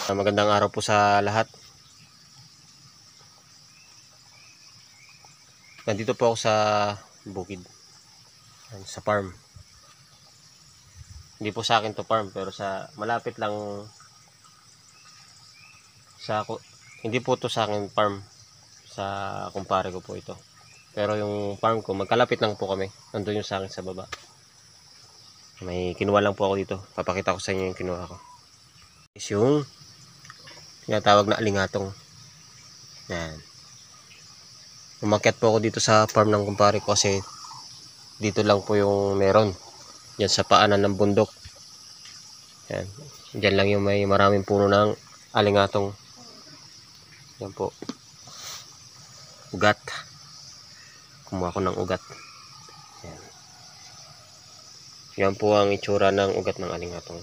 Magandang araw po sa lahat. Nandito po ako sa bukid, sa farm. Hindi po sa akin to farm, pero sa malapit lang sa ako. Hindi po to sa akin farm, sa kumpare ko po ito. Pero yung farm ko, magkalapit lang po kami. Nandun yung sa akin sa baba. May kinuha lang po ako dito. Papakita ko sa inyo yung kinuha ko. Is yung tinatawag na alingatong. Yan. Umakyat po ako dito sa farm ng kumpare ko kasi dito lang po yung meron. Yan sa paanan ng bundok. Yan. Diyan lang yung may maraming puno ng alingatong. Yan po. Ugat. Kumuha ko ng ugat. Yan. Yan po ang itsura ng ugat ng alingatong.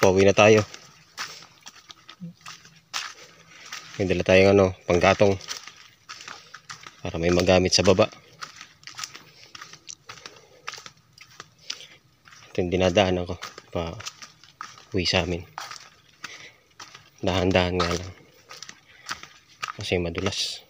Pauwi na tayo. May dala tayong panggatong para may magamit sa baba. Ito yung dinadaanan ko pa uwi sa amin. Dahan-dahan nga lang kasi madulas.